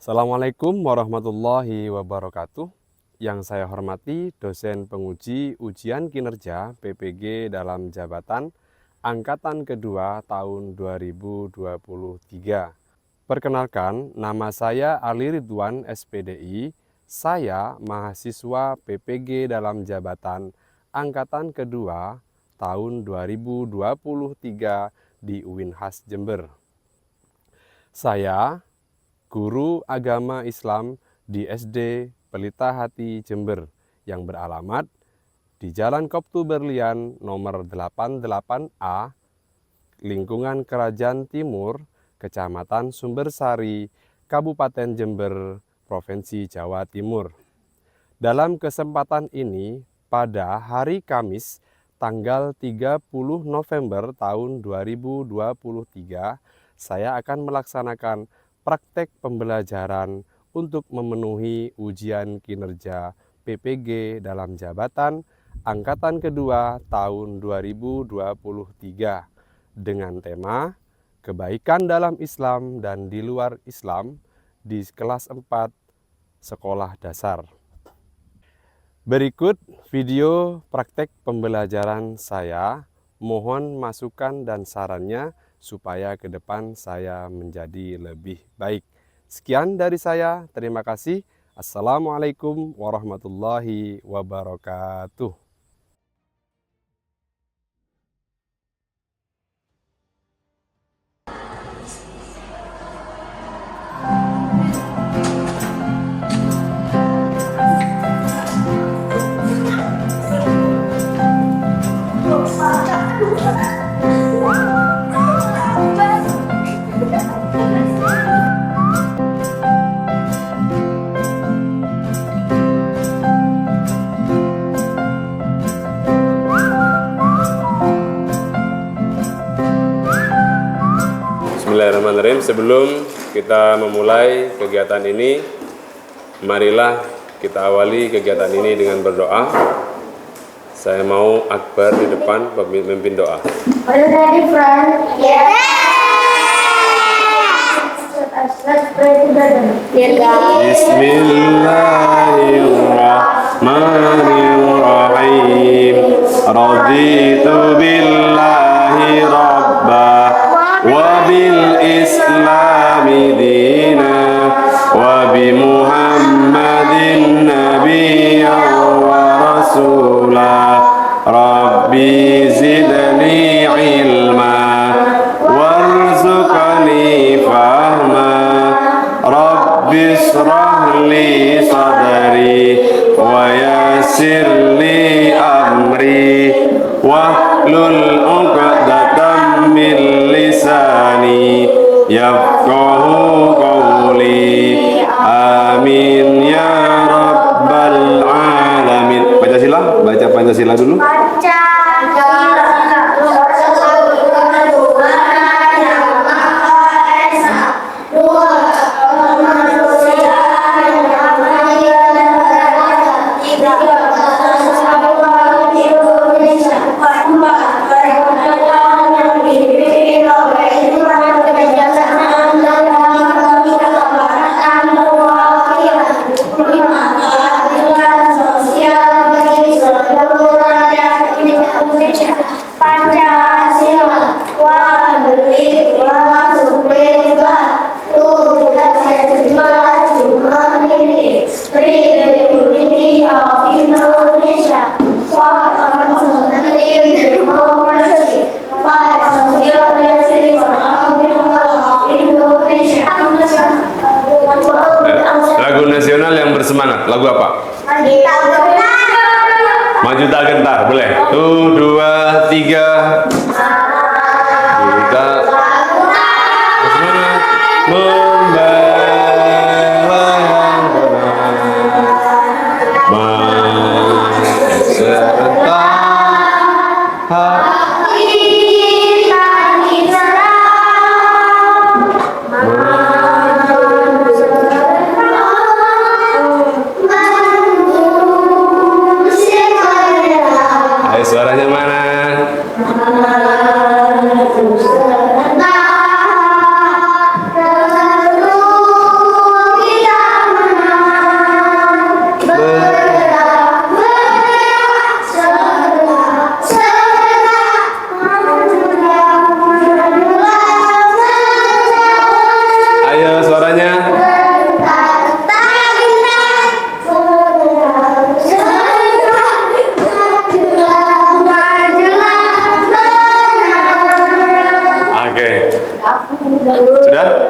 Assalamualaikum warahmatullahi wabarakatuh. Yang saya hormati dosen penguji ujian kinerja PPG dalam jabatan Angkatan Kedua tahun 2023. Perkenalkan, nama saya Ali Ridwan SPDI. Saya mahasiswa PPG dalam jabatan Angkatan Kedua tahun 2023 di UINHAS Jember. Saya guru agama Islam di SD Pelita Hati Jember yang beralamat di Jalan Koptu Berlian nomor 88A, lingkungan Kerajaan Timur, Kecamatan Sumbersari, Kabupaten Jember, Provinsi Jawa Timur. Dalam kesempatan ini, pada hari Kamis tanggal 30 November tahun 2023, saya akan melaksanakan praktek pembelajaran untuk memenuhi ujian kinerja PPG dalam jabatan Angkatan Kedua tahun 2023 dengan tema Kebaikan dalam Islam dan di luar Islam di kelas 4 Sekolah Dasar. Berikut video praktek pembelajaran saya. Mohon masukan dan sarannya supaya ke depan saya menjadi lebih baik. Sekian dari saya, terima kasih. Assalamualaikum warahmatullahi wabarakatuh. Bismillahirrahmanirrahim. Sebelum kita memulai kegiatan ini, marilah kita awali kegiatan ini dengan berdoa. Saya mau akbar di depan memimpin doa. Are you ready, friend? Yes. Let's pray together. Bismillahirrahmanirrahim. Raditu billahi rabba wa bil islami dina wa bi muhammadin nabiyyan wa rasulah. Rabbi zidni ilma warzuqni fahma. Rabbi shrah li sadri wa yassir li amri wahlul 'uqdatam min lisani yafqahu qawli. Amin ya rabbal alamin. Pancasila, baca Pancasila dulu. Lagu nasional yang bersemangat, lagu apa? Maju tak gentar, boleh? 1, 2, 3. Kita bersemangat membela yang benar, serta suaranya mana?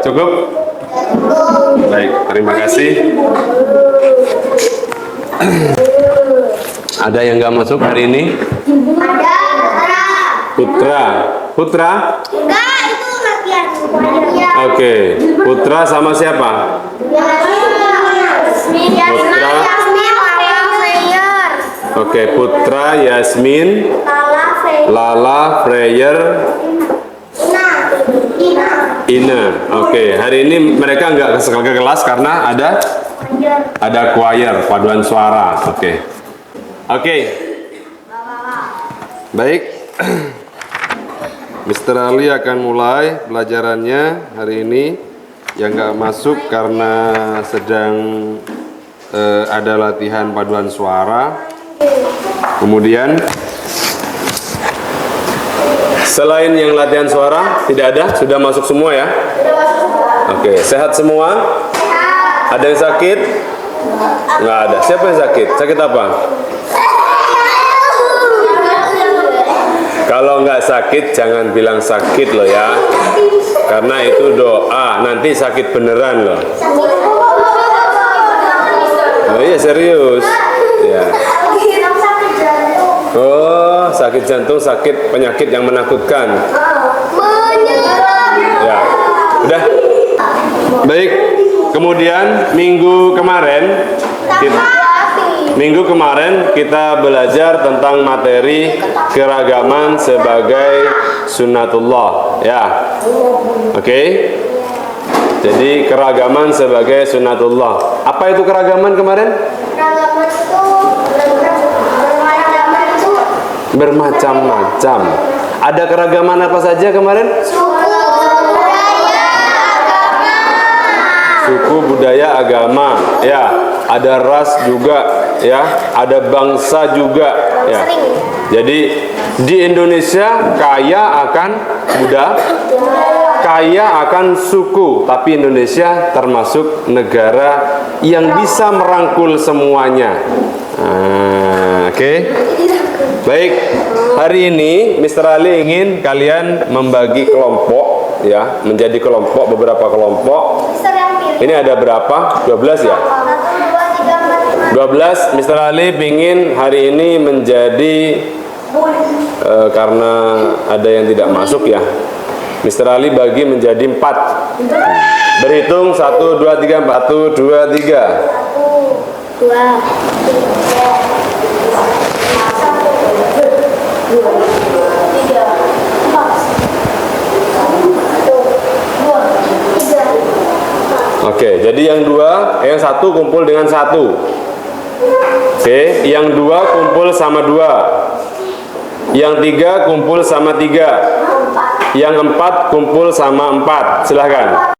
Cukup? Baik, terima kasih. Ada yang nggak masuk hari ini? Ada Putra. Putra? enggak, itu latihan. Oke. Putra sama siapa? Yasmin, Putra. Lala, Freyer. Oke, Putra, Yasmin, Lala, Freyer. Lala, Freyer, Ina. Ina. Oke, hari ini mereka nggak ke kelas karena ada choir, paduan suara. Oke. Oke. Baik. Mr. Ali akan mulai pelajarannya hari ini. Yang nggak masuk karena sedang ada latihan paduan suara. Kemudian selain yang latihan suara tidak ada, sudah masuk semua ya. Oke, sehat semua? Ada yang sakit? Nggak ada. Siapa yang sakit? Sakit apa? Kalau nggak sakit jangan bilang sakit loh ya, karena itu doa, nanti sakit beneran loh. Oh iya serius ya. Oh, sakit jantung, sakit penyakit yang menakutkan ya. Udah baik. Kemudian minggu kemarin kita belajar tentang materi keragaman sebagai sunnatullah ya. Oke. Jadi keragaman sebagai sunnatullah. Apa itu keragaman kemarin? Bermacam-macam. Ada keragaman apa saja kemarin? Suku, budaya, agama. Ya, ada ras juga, ya, ada bangsa juga, ya. Jadi di Indonesia kaya akan budaya, kaya akan suku, tapi Indonesia termasuk negara yang bisa merangkul semuanya. Oke. Baik, hari ini Mr. Ali ingin kalian membagi kelompok ya, menjadi kelompok, beberapa kelompok. Ini ada berapa? 12 ya? 12. Mr. Ali ingin hari ini menjadi karena ada yang tidak masuk ya. Mr. Ali bagi menjadi 4. Berhitung 1 2 3 4. 1 2 3. 2. Oke, jadi yang 2, yang 1 kumpul dengan 1. Oke, yang 2 kumpul sama 2. Yang 3 kumpul sama 3. Yang 4 kumpul sama 4. Silahkan.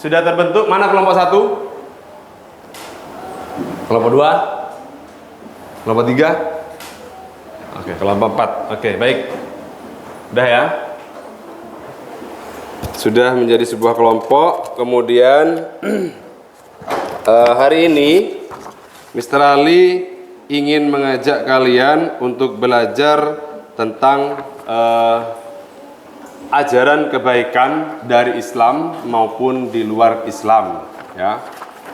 Sudah terbentuk. Mana kelompok 1? Kelompok 2? Kelompok 3? Oke, kelompok 4. Oke, baik. Udah ya? Sudah menjadi sebuah kelompok. Kemudian hari ini Mr. Ali ingin mengajak kalian untuk belajar tentang ajaran kebaikan dari Islam maupun di luar Islam ya.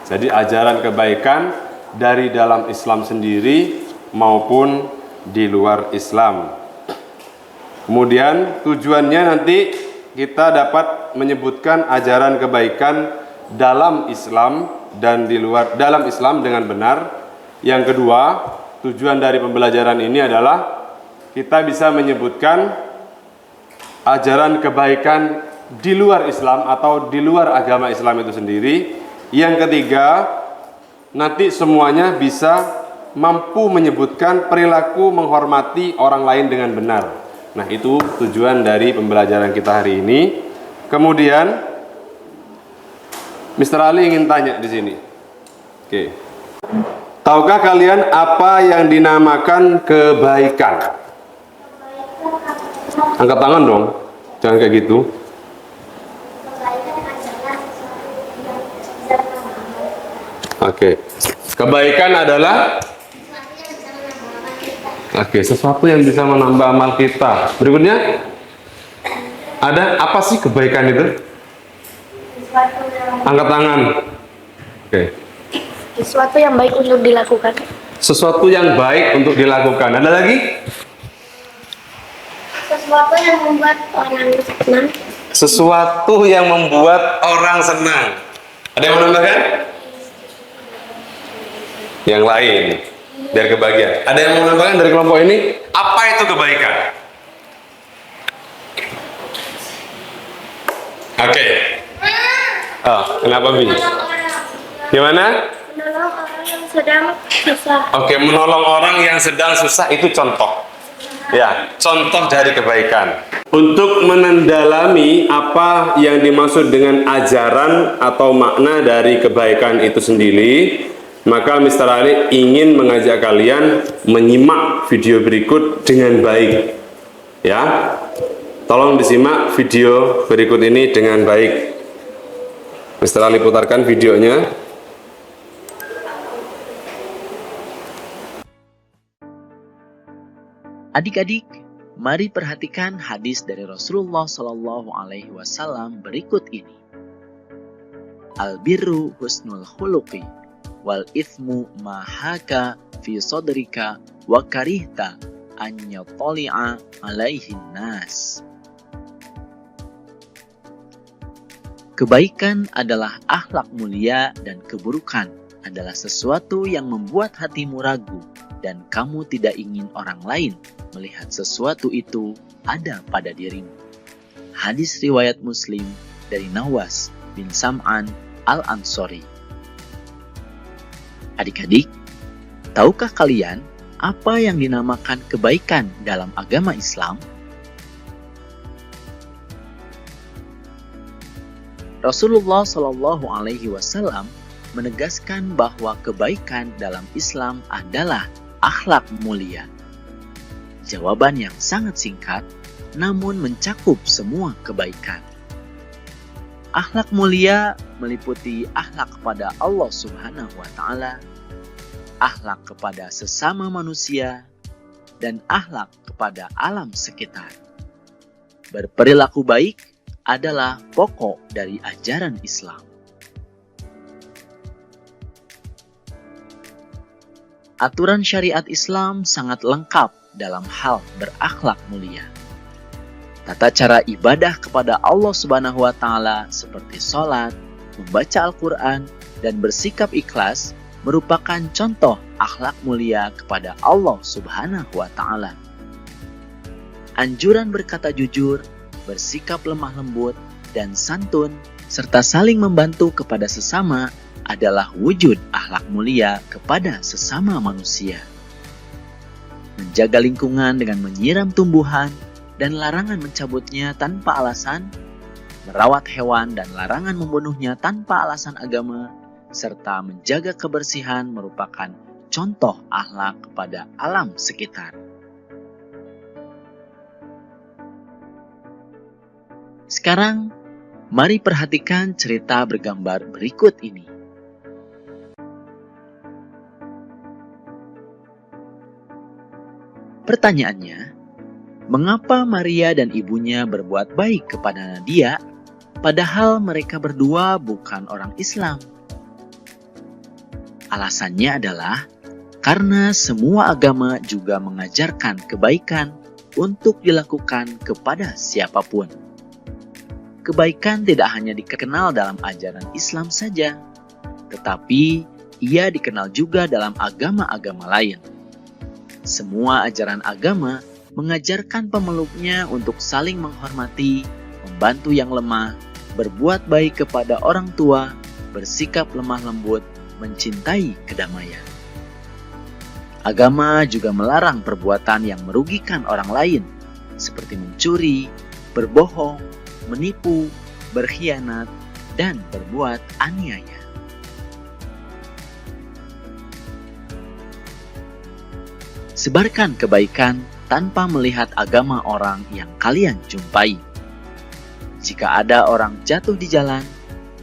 Jadi ajaran kebaikan dari dalam Islam sendiri maupun di luar Islam. Kemudian tujuannya nanti kita dapat menyebutkan ajaran kebaikan dalam Islam dan di luar dalam Islam dengan benar. Yang kedua, tujuan dari pembelajaran ini adalah kita bisa menyebutkan ajaran kebaikan di luar Islam atau di luar agama Islam itu sendiri. Yang ketiga, nanti semuanya bisa mampu menyebutkan perilaku menghormati orang lain dengan benar. Nah, itu tujuan dari pembelajaran kita hari ini. Kemudian Mr. Ali ingin tanya di sini. Oke. Tahukah kalian apa yang dinamakan kebaikan? Angkat tangan dong. Jangan kayak gitu. Oke. Kebaikan adalah sesuatu yang bisa menambah amal kita. Berikutnya, ada apa sih kebaikan itu? Angkat tangan. Oke. Sesuatu yang baik untuk dilakukan. Sesuatu yang baik untuk dilakukan. Ada lagi? Sesuatu yang membuat orang senang. Sesuatu yang membuat orang senang. Ada yang menambahkan? Yang lain, biar kebagian. Ada yang mau menambahkan dari kelompok ini? Apa itu kebaikan? Oke. Oh, kenapa Bi? Gimana? Menolong orang yang sedang susah. Oke, menolong orang yang sedang susah itu contoh. Ya, contoh dari kebaikan. Untuk mendalami apa yang dimaksud dengan ajaran atau makna dari kebaikan itu sendiri, maka Mr. Ali ingin mengajak kalian menyimak video berikut dengan baik. Ya, tolong disimak video berikut ini dengan baik. Mr. Ali putarkan videonya. Adik-adik, mari perhatikan hadis dari Rasulullah Shallallahu Alaihi Wasallam berikut ini. Al-birru husnul khuluqi, wal ithmu mahaka fi sodrika wa karihta an yatali'a alaihin nas. Kebaikan adalah akhlak mulia dan keburukan adalah sesuatu yang membuat hatimu ragu dan kamu tidak ingin orang lain melihat sesuatu itu ada pada dirimu. Hadis riwayat Muslim dari Nawas bin Sam'an Al-Ansori. Adik-adik, tahukah kalian apa yang dinamakan kebaikan dalam agama Islam? Rasulullah Shallallahu Alaihi Wasallam menegaskan bahwa kebaikan dalam Islam adalah akhlak mulia. Jawaban yang sangat singkat, namun mencakup semua kebaikan. Akhlak mulia meliputi akhlak kepada Allah Subhanahu wa Ta'ala, akhlak kepada sesama manusia, dan akhlak kepada alam sekitar. Berperilaku baik adalah pokok dari ajaran Islam. Aturan syariat Islam sangat lengkap dalam hal berakhlak mulia. Tata cara ibadah kepada Allah Subhanahu wa Ta'ala seperti sholat, membaca Al-Quran, dan bersikap ikhlas merupakan contoh akhlak mulia kepada Allah Subhanahu wa Ta'ala. Anjuran berkata jujur, bersikap lemah lembut, dan santun, serta saling membantu kepada sesama adalah wujud akhlak mulia kepada sesama manusia. Menjaga lingkungan dengan menyiram tumbuhan dan larangan mencabutnya tanpa alasan, merawat hewan dan larangan membunuhnya tanpa alasan agama, serta menjaga kebersihan merupakan contoh akhlak kepada alam sekitar. Sekarang, mari perhatikan cerita bergambar berikut ini. Pertanyaannya, mengapa Maria dan ibunya berbuat baik kepada Nadia, padahal mereka berdua bukan orang Islam? Alasannya adalah karena semua agama juga mengajarkan kebaikan untuk dilakukan kepada siapapun. Kebaikan tidak hanya dikenal dalam ajaran Islam saja, tetapi ia dikenal juga dalam agama-agama lain. Semua ajaran agama mengajarkan pemeluknya untuk saling menghormati, membantu yang lemah, berbuat baik kepada orang tua, bersikap lemah lembut, mencintai kedamaian. Agama juga melarang perbuatan yang merugikan orang lain, seperti mencuri, berbohong, menipu, berkhianat, dan berbuat aniaya. Sebarkan kebaikan tanpa melihat agama orang yang kalian jumpai. Jika ada orang jatuh di jalan,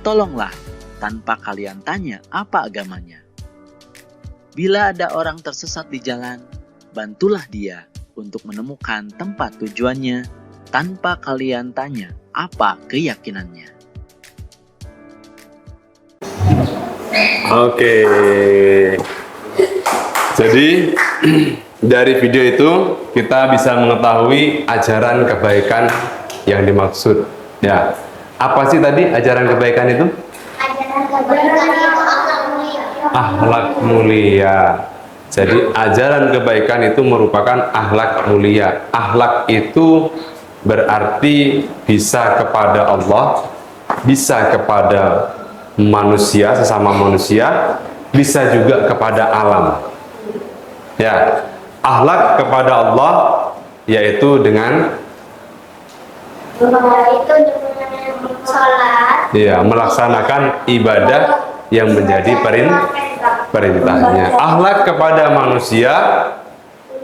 tolonglah tanpa kalian tanya apa agamanya. Bila ada orang tersesat di jalan, bantulah dia untuk menemukan tempat tujuannya tanpa kalian tanya apa keyakinannya. Oke. Jadi dari video itu kita bisa mengetahui ajaran kebaikan yang dimaksud. Ya. Apa sih tadi ajaran kebaikan itu? Ajaran kebaikan itu akhlak mulia. Akhlak mulia. Jadi ajaran kebaikan itu merupakan akhlak mulia. Akhlak itu berarti bisa kepada Allah, bisa kepada manusia, sesama manusia, bisa juga kepada alam. Ya, akhlak kepada Allah yaitu dengan sholat, ya, melaksanakan ibadah yang menjadi perintahnya. Akhlak kepada manusia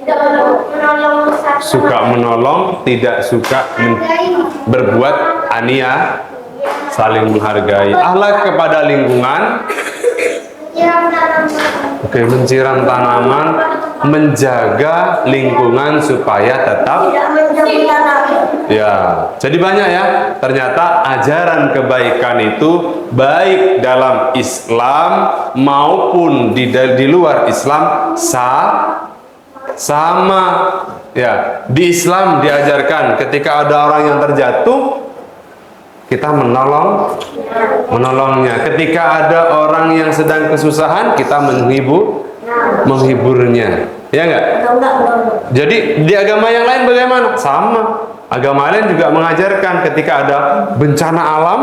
menolong sesama, suka menolong, tidak suka berbuat ania, saling menghargai. Akhlak kepada lingkungan, menyiram tanaman, menjaga lingkungan supaya tetap. Ya, jadi banyak ya. Ternyata ajaran kebaikan itu baik dalam Islam maupun di luar Islam sama. Ya, di Islam diajarkan ketika ada orang yang terjatuh, kita menolongnya. Ketika ada orang yang sedang kesusahan, kita menghiburnya. Ya enggak? Jadi di agama yang lain bagaimana? Sama. Agama lain juga mengajarkan ketika ada bencana alam,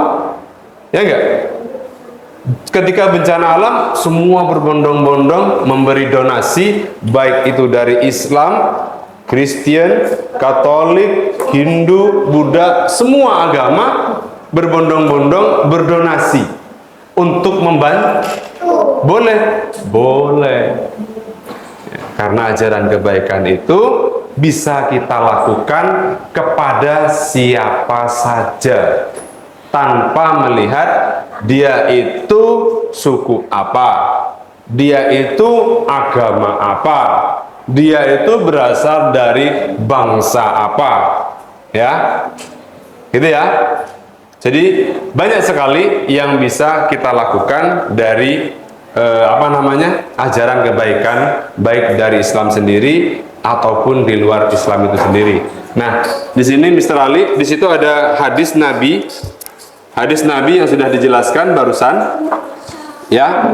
ya enggak? Ketika bencana alam, semua berbondong-bondong memberi donasi, baik itu dari Islam, Kristen, Katolik, Hindu, Buddha, semua agama berbondong-bondong berdonasi untuk membantu. Boleh. Karena ajaran kebaikan itu bisa kita lakukan kepada siapa saja tanpa melihat dia itu suku apa, dia itu agama apa, dia itu berasal dari bangsa apa, ya, gitu ya. Jadi banyak sekali yang bisa kita lakukan dari ajaran kebaikan, baik dari Islam sendiri ataupun di luar Islam itu sendiri. Nah, di sini Mr. Ali, di situ ada hadis Nabi yang sudah dijelaskan barusan, ya.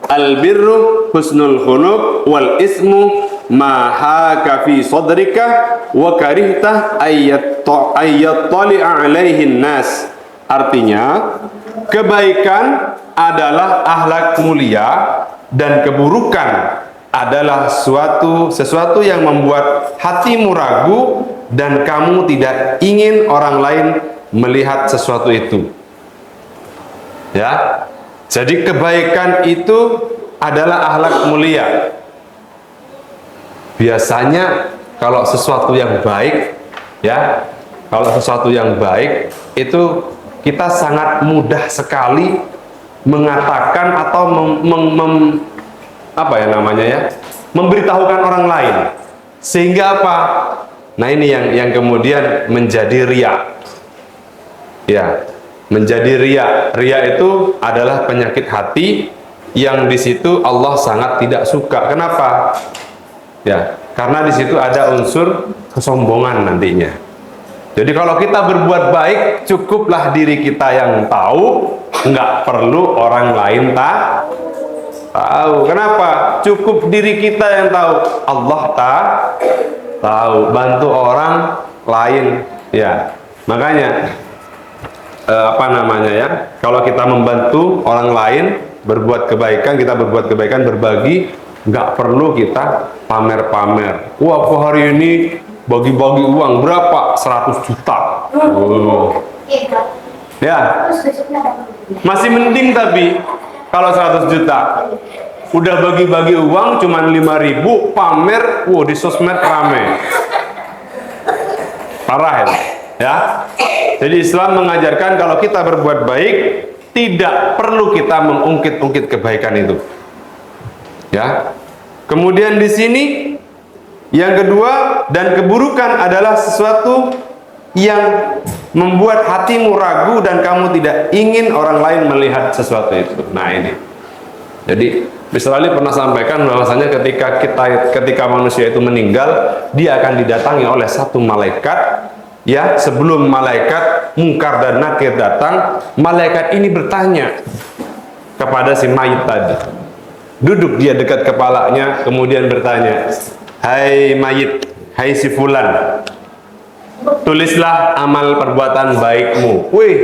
Al-birru husnul khuluq wal ismu ma haka fi sadrika wa karihta ayyattali'a alaihin nas. Artinya, kebaikan adalah akhlak mulia dan keburukan adalah sesuatu yang membuat hatimu ragu dan kamu tidak ingin orang lain melihat sesuatu itu. Ya. Jadi kebaikan itu adalah akhlak mulia. Biasanya kalau sesuatu yang baik, ya, kalau sesuatu yang baik itu kita sangat mudah sekali mengatakan atau memberitahukan orang lain. Sehingga apa? Nah, ini yang kemudian menjadi riya. Ya, menjadi riya. Riya itu adalah penyakit hati yang di situ Allah sangat tidak suka. Kenapa? Ya, karena di situ ada unsur kesombongan nantinya. Jadi kalau kita berbuat baik, cukuplah diri kita yang tahu, nggak perlu orang lain tahu. Kenapa? Cukup diri kita yang tahu. Allah Tahu, bantu orang lain. Ya, makanya apa namanya ya? Kalau kita membantu orang lain berbuat kebaikan, kita berbuat kebaikan, berbagi, nggak perlu kita pamer-pamer. Wah, aku hari ini bagi-bagi uang berapa? 100 juta. Oh. Ya, masih mending tapi kalau 100 juta. Udah bagi-bagi uang cuman 5.000, pamer, wow, di sosmed rame. Parah ya. Jadi Islam mengajarkan kalau kita berbuat baik, tidak perlu kita mengungkit-ungkit kebaikan itu. Ya. Kemudian di sini yang kedua, dan keburukan adalah sesuatu yang membuat hatimu ragu dan kamu tidak ingin orang lain melihat sesuatu itu. Nah ini. Jadi Mr. Ali pernah sampaikan bahwasanya ketika manusia itu meninggal, dia akan didatangi oleh satu malaikat. Ya, sebelum malaikat Mungkar dan Nakir datang, malaikat ini bertanya kepada si mayit tadi. Duduk dia dekat kepalanya, kemudian bertanya, "Hai mayit, hai si fulan, tulislah amal perbuatan baikmu." Wih,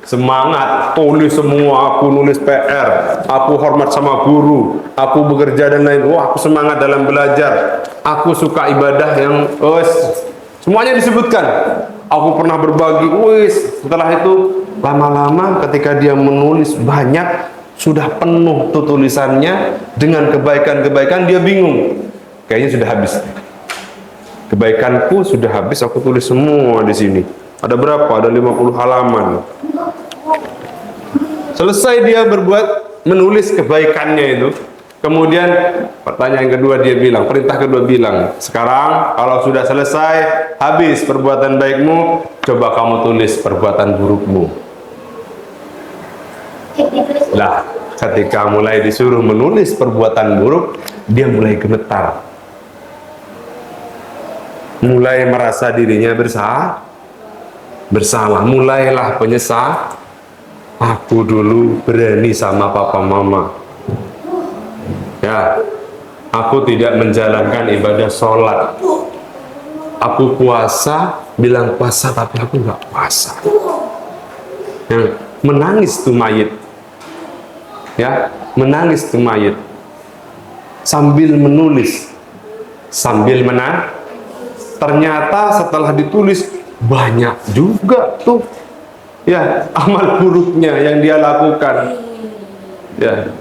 semangat, tulis semua, aku nulis PR, aku hormat sama guru, aku bekerja dan lain. Wah, aku semangat dalam belajar, aku suka ibadah yang semuanya disebutkan. Aku pernah berbagi. Wis, setelah itu lama-lama ketika dia menulis banyak, sudah penuh tuh tulisannya dengan kebaikan-kebaikan, dia bingung. Kayaknya sudah habis. Kebaikanku sudah habis, aku tulis semua di sini. Ada berapa? Ada 50 halaman. Selesai dia menulis kebaikannya itu. Kemudian pertanyaan kedua dia bilang, perintah kedua bilang, sekarang kalau sudah selesai, habis perbuatan baikmu, coba kamu tulis perbuatan burukmu. Lah, ketika mulai disuruh menulis perbuatan buruk, dia mulai gemetar. Mulai merasa dirinya bersalah, mulailah penyesal. Aku dulu berani sama papa mama. Ya, aku tidak menjalankan ibadah sholat. Aku puasa, bilang puasa tapi aku nggak puasa. Ya, menangis tuh mayit. Ya, menangis tuh mayit. Sambil menulis, sambil menang. Ternyata setelah ditulis banyak juga tuh ya amal buruknya yang dia lakukan. Ya.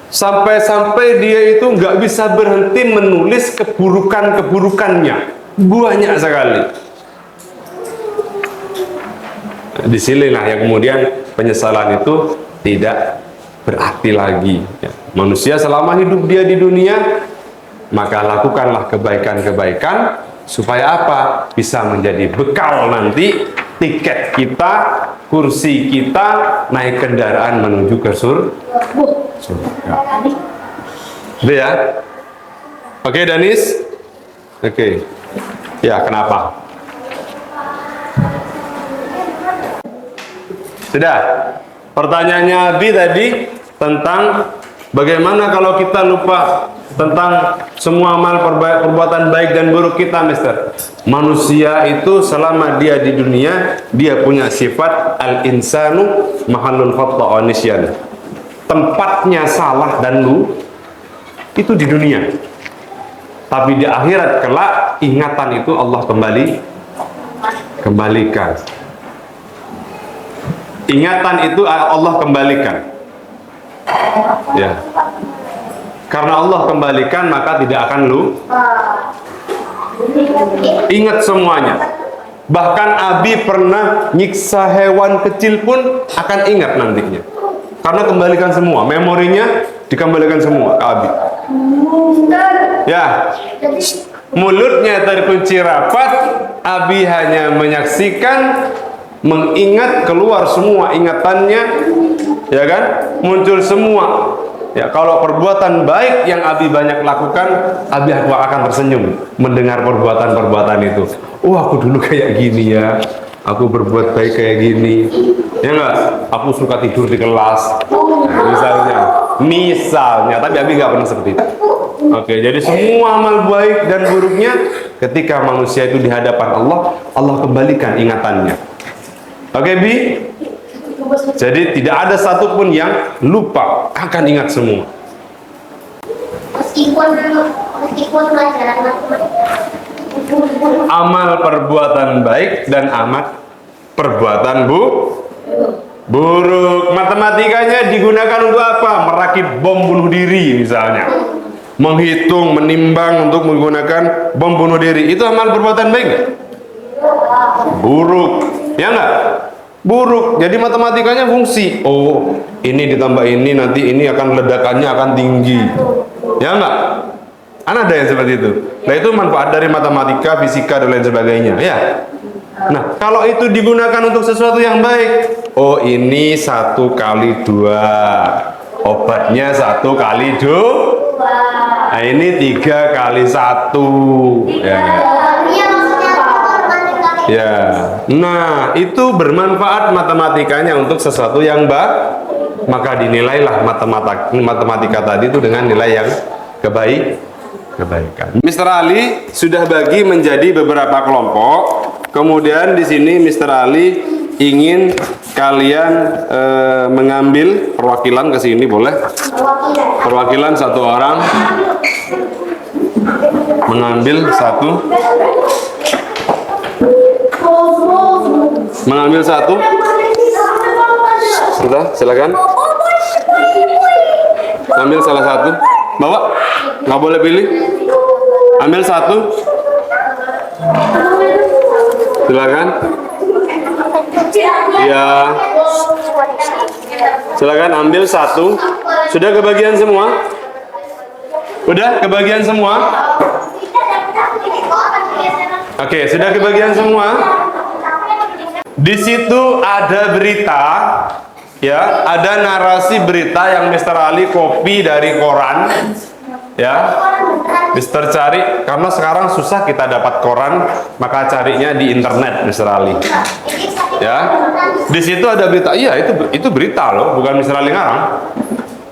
Sampai-sampai dia itu nggak bisa berhenti menulis keburukan-keburukannya. Banyak sekali. Disinilah yang kemudian penyesalan itu tidak berarti lagi. Ya. Manusia selama hidup dia di dunia, maka lakukanlah kebaikan-kebaikan supaya apa? Bisa menjadi bekal nanti tiket kita, kursi kita naik kendaraan menuju ke surga. Udah ya? Oke, Danis? Oke. Ya, kenapa? Sudah. Pertanyaannya Abi tadi tentang bagaimana kalau kita lupa tentang semua amal perbuatan baik dan buruk kita, Mister. Manusia itu selama dia di dunia, dia punya sifat al-insanu mahallul khata' wa nisyan. Tempatnya salah dan lu itu di dunia. Tapi di akhirat kelak ingatan itu Allah kembalikan. Ingatan itu Allah kembalikan. Ya. Karena Allah kembalikan, maka tidak akan lu ingat semuanya. Bahkan Abi pernah nyiksa hewan kecil pun akan ingat nantinya. Karena kembalikan semua, memorinya dikembalikan semua ke Abi. Ya, mulutnya terkunci rapat, Abi hanya menyaksikan, mengingat, keluar semua ingatannya, ya kan? Muncul semua. Ya, kalau perbuatan baik yang Abi banyak lakukan, Abi akan tersenyum mendengar perbuatan-perbuatan itu. Oh, aku dulu kayak gini ya. Aku berbuat baik kayak gini. Ya enggak? Aku suka tidur di kelas. Nah, misalnya, tapi Abi nggak pernah seperti itu. Oke, jadi semua amal baik dan buruknya ketika manusia itu di hadapan Allah, Allah kembalikan ingatannya. Oke, Bi? Jadi tidak ada satupun yang lupa, akan ingat semua. Meskipun pelajaran matematika. Amal perbuatan baik dan amat perbuatan buruk. Matematikanya digunakan untuk apa? Merakit bom bunuh diri misalnya. Menghitung, menimbang untuk menggunakan bom bunuh diri. Itu amal perbuatan baik nggak? Buruk. Ya nggak? Buruk. Jadi matematikanya fungsi. Oh, ini ditambah ini, nanti ini akan ledakannya akan tinggi. Ya nggak? Ada yang seperti itu. Nah, itu manfaat dari matematika, fisika, dan lain sebagainya. Ya. Nah, kalau itu digunakan untuk sesuatu yang baik, oh ini 1 kali 2, obatnya 1 kali 2. Nah, ini 3 kali 1. Ya. Ya. Nah, itu bermanfaat matematikanya untuk sesuatu yang baik, maka dinilailah matematika tadi itu dengan nilai yang kebaikan. Mr. Ali sudah bagi menjadi beberapa kelompok. Kemudian di sini Mr. Ali ingin kalian mengambil perwakilan ke sini, boleh? Perwakilan 1 orang mengambil 1. Mengambil 1. Sudah, silakan. Ambil salah 1. Bawa. Nggak boleh pilih. Ambil 1. Silakan. Ya. Silakan ambil 1. Sudah kebagian semua? Udah kebagian semua? Oke, sudah kebagian semua? Di situ ada berita, ya, ada narasi berita yang Mr. Ali copy dari koran, ya. Mr. cari, karena sekarang susah kita dapat koran, maka carinya di internet, Mr. Ali. Ya, di situ ada berita. Iya, itu berita loh, bukan Mr. Ali ngarang.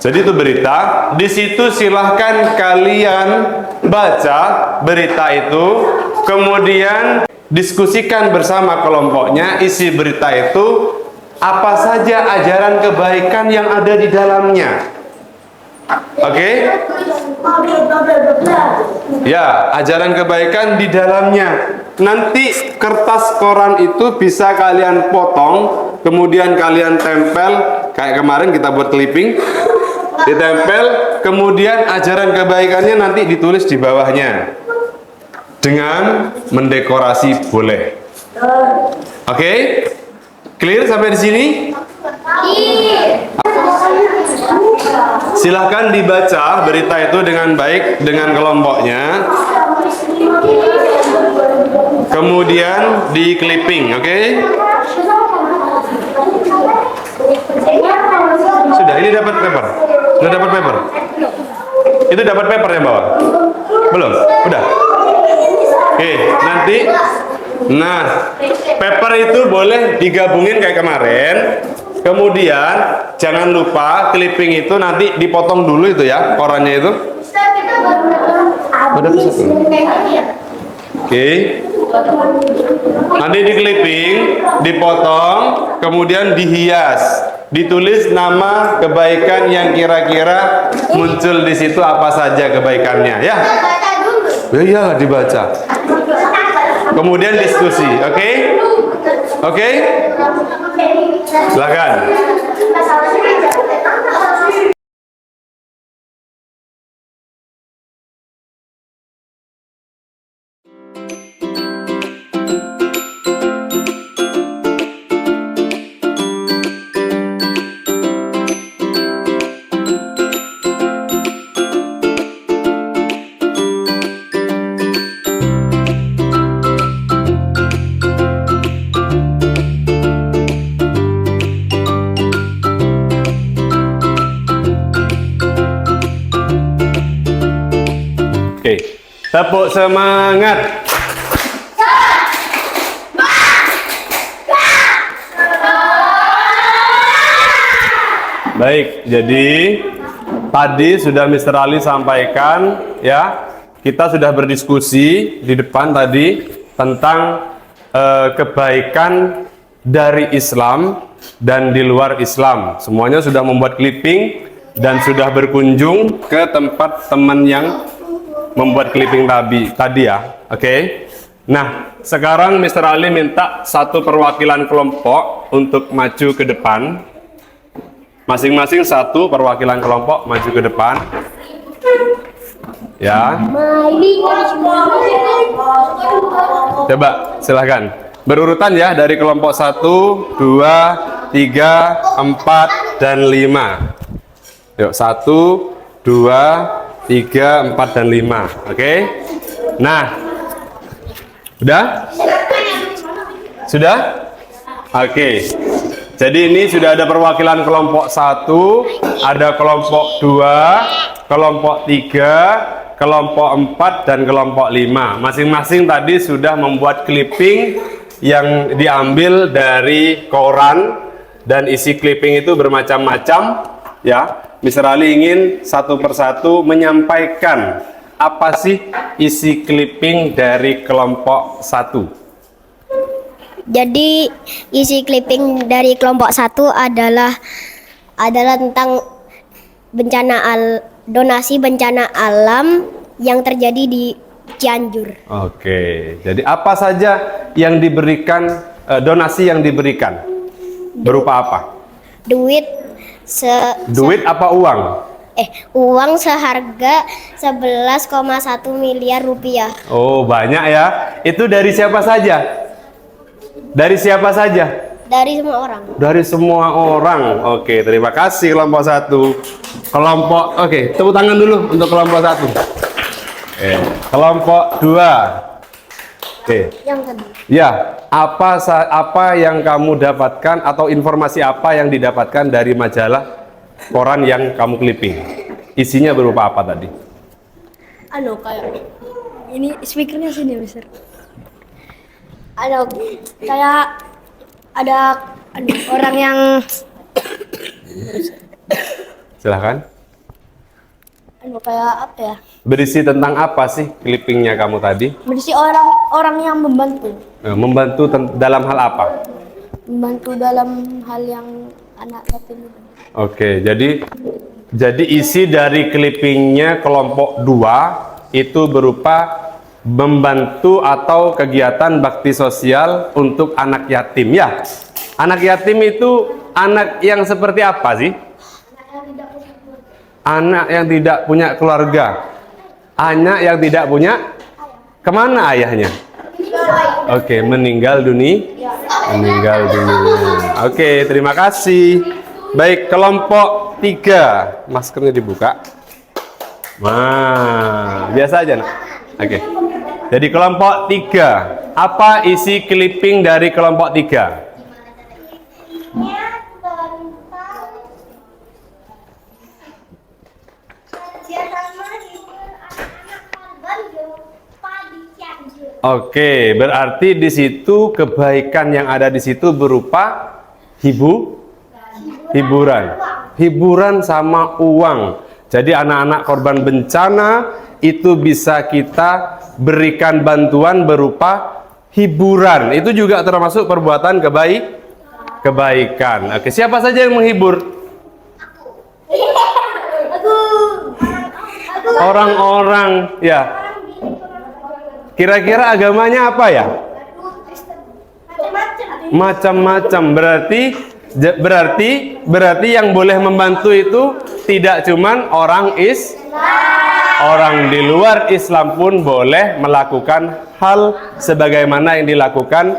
Jadi itu berita. Di situ silahkan kalian baca berita itu, kemudian diskusikan bersama kelompoknya isi berita itu, apa saja ajaran kebaikan yang ada di dalamnya. Oke? Ya, ajaran kebaikan di dalamnya. Nanti kertas koran itu bisa kalian potong, kemudian kalian tempel, kayak kemarin kita buat clipping, ditempel, kemudian ajaran kebaikannya nanti ditulis di bawahnya dengan mendekorasi boleh. Oke? Clear sampai di sini? Silahkan dibaca berita itu dengan baik dengan kelompoknya. Kemudian di clipping, oke? Sudah, ini dapat paper. Sudah dapat paper. Itu dapat paper yang bawah? Belum? Udah. Oke, nanti paper itu boleh digabungin kayak kemarin. Kemudian jangan lupa clipping itu nanti dipotong dulu itu ya, korannya itu. Udah bisa. Oke. Nanti di clipping, dipotong, kemudian dihias, ditulis nama kebaikan yang kira-kira muncul di situ apa saja kebaikannya, ya. Ya iyalah dibaca. Kemudian diskusi, oke? Oke? Silakan. Oke, tepuk semangat. Baik, jadi tadi sudah Mr. Ali sampaikan ya, kita sudah berdiskusi di depan tadi tentang kebaikan dari Islam dan di luar Islam. Semuanya sudah membuat clipping dan sudah berkunjung ke tempat teman yang membuat clipping tadi ya. Oke. Nah, sekarang Mr. Ali minta satu perwakilan kelompok untuk maju ke depan. Masing-masing satu perwakilan kelompok maju ke depan. Ya. Coba, silahkan. Berurutan ya, dari kelompok 1, 2, 3, 4, dan 5. Yuk, 1, 2, 3, 4, dan 5. Oke. Nah, udah? Sudah? Oke. Jadi ini sudah ada perwakilan kelompok 1, ada kelompok 2, kelompok 3, kelompok 4, dan kelompok 5. Masing-masing tadi sudah membuat clipping yang diambil dari koran, dan isi clipping itu bermacam-macam ya. Mr. Ali ingin satu persatu menyampaikan apa sih isi clipping dari kelompok 1. Jadi isi clipping dari kelompok 1 adalah tentang donasi bencana alam yang terjadi di Cianjur. Oke, jadi apa saja yang diberikan, donasi yang diberikan berupa apa? Duit Duit apa uang? uang seharga 11,1 miliar rupiah. Oh, banyak ya. Itu dari siapa saja? Dari siapa saja? Dari semua orang. Dari semua orang. Oke, terima kasih kelompok 1. Oke, tepuk tangan dulu untuk kelompok 1. Kelompok 2. Oke. Yang kedua. Ya, apa yang kamu dapatkan atau informasi apa yang didapatkan dari majalah koran yang kamu clipping? Isinya berupa apa tadi? Kayak ini speakernya sini, Mister. Kayak ada orang yang Silahkan. kayak apa ya? Berisi tentang apa sih clippingnya kamu tadi? Berisi orang yang membantu. Membantu dalam hal apa? Membantu dalam hal yang anak yatim itu. Oke, jadi isi dari clippingnya kelompok 2 itu berupa membantu atau kegiatan bakti sosial untuk anak yatim ya. Anak yatim itu anak yang seperti apa sih? Anak yang tidak punya keluarga. Anak yang tidak punya, kemana ayahnya? Oke, meninggal dunia. Meninggal dunia. Oke, terima kasih. Baik, kelompok 3. Maskernya dibuka. Nah, biasa aja nak. Oke. Jadi kelompok 3. Apa isi clipping dari kelompok 3? Oke, berarti di situ kebaikan yang ada di situ berupa hiburan sama uang. Jadi anak-anak korban bencana itu bisa kita berikan bantuan berupa hiburan. Itu juga termasuk perbuatan kebaikan. Oke, siapa saja yang menghibur? Orang-orang ya. Kira-kira agamanya apa ya? Macam-macam. Berarti yang boleh membantu itu tidak cuman orang di luar Islam pun boleh melakukan hal sebagaimana yang dilakukan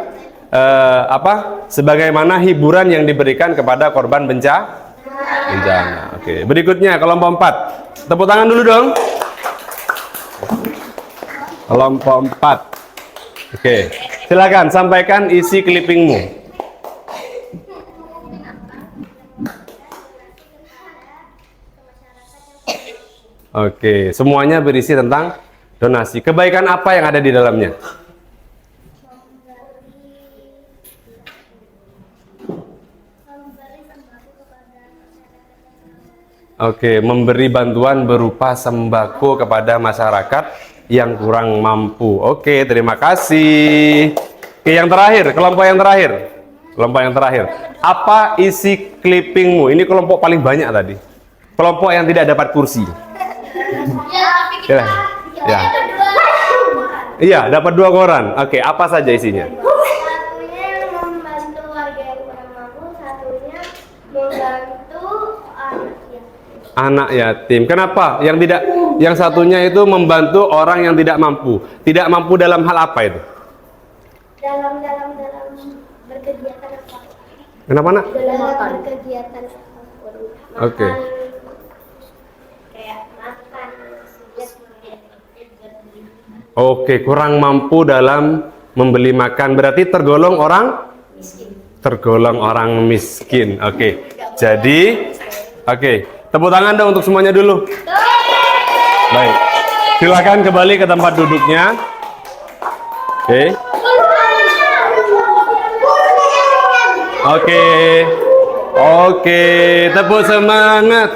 sebagaimana hiburan yang diberikan kepada korban bencana. Oke, berikutnya kelompok 4. Tepuk tangan dulu dong. Kelompok 4. Oke, silakan sampaikan isi clippingmu. Oke, semuanya berisi tentang donasi. Kebaikan apa yang ada di dalamnya? Oke, memberi bantuan berupa sembako kepada masyarakat yang kurang mampu. Oke, terima kasih. Oke, yang terakhir, kelompok yang terakhir. Kelompok yang terakhir. Apa isi clippingmu? Ini kelompok paling banyak tadi. Kelompok yang tidak dapat kursi. Ya. Ya. Iya, dapat 2 koran. Oke, apa saja isinya? Satunya yang membantu warga yang kurang mampu, satunya membantu Anak yatim. Kenapa? Yang satunya itu membantu orang yang tidak mampu. Tidak mampu dalam hal apa itu? dalam berkegiatan apa? Kenapa, Nak? Dalam berkegiatan apapun. Oke. Kayak makan. Oke, kurang mampu dalam membeli makan. Berarti tergolong orang miskin. Tergolong orang miskin. Oke. Jadi, oke. Tepuk tangan dong untuk semuanya dulu. Baik. Silakan kembali ke tempat duduknya. Oke. Oke. Oke, tepuk semangat.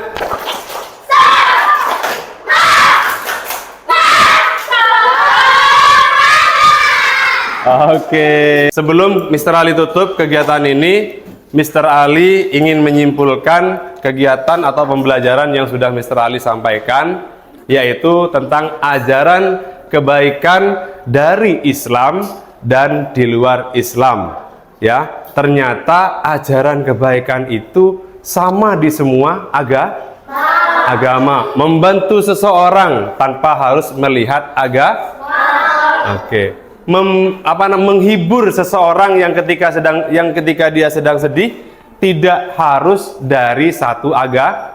Oke, sebelum Mr. Ali tutup kegiatan ini, Mr. Ali ingin menyimpulkan kegiatan atau pembelajaran yang sudah Mr. Ali sampaikan, yaitu tentang ajaran kebaikan dari Islam dan di luar Islam. Ya, ternyata ajaran kebaikan itu sama di semua agama, membantu seseorang tanpa harus melihat agama. Oke. Menghibur seseorang yang ketika dia sedang sedih tidak harus dari satu agama.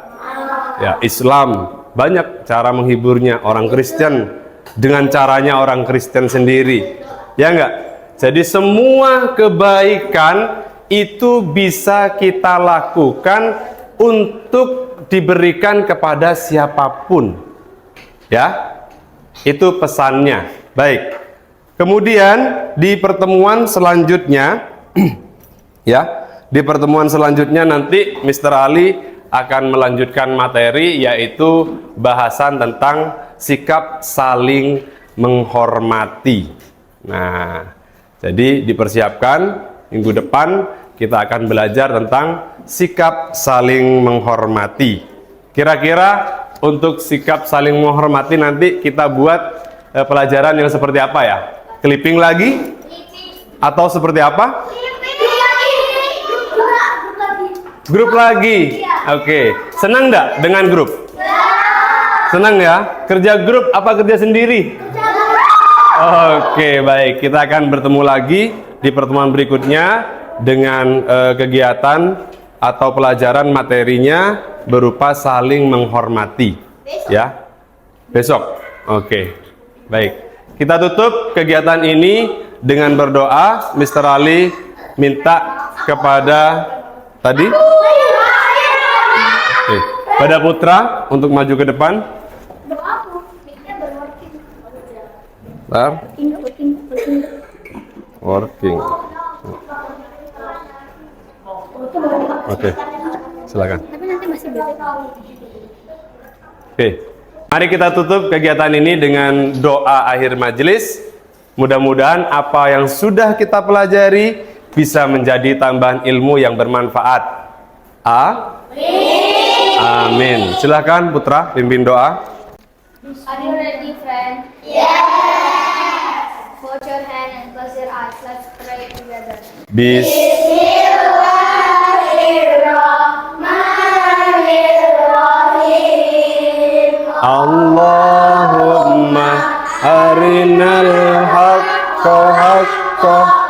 Ya, Islam banyak cara menghiburnya, orang Kristen dengan caranya orang Kristen sendiri. Ya enggak? Jadi semua kebaikan itu bisa kita lakukan untuk diberikan kepada siapapun. Ya. Itu pesannya. Baik. Kemudian di pertemuan selanjutnya ya, di pertemuan selanjutnya nanti Mr. Ali akan melanjutkan materi, yaitu bahasan tentang sikap saling menghormati. Nah, jadi dipersiapkan minggu depan kita akan belajar tentang sikap saling menghormati. Kira-kira untuk sikap saling menghormati nanti kita buat pelajaran yang seperti apa ya? Clipping lagi? Atau seperti apa? Grup lagi? Oke. Senang enggak dengan grup? Senang ya? Kerja grup apa kerja sendiri? Oke, baik. Kita akan bertemu lagi di pertemuan berikutnya dengan kegiatan atau pelajaran materinya berupa saling menghormati. Ya? Besok? Oke. Baik. Kita tutup kegiatan ini dengan berdoa. Mr. Ali minta kepada tadi pada Putra untuk maju ke depan. Working. Oke. Silakan. Oke. Mari kita tutup kegiatan ini dengan doa akhir majelis. Mudah-mudahan apa yang sudah kita pelajari bisa menjadi tambahan ilmu yang bermanfaat. Amin. Silakan Putra pimpin doa. Are you ready, friend? Yes. Hold your hand and close your eyes. Let's pray together. Allahumma arinal haqqa haqqa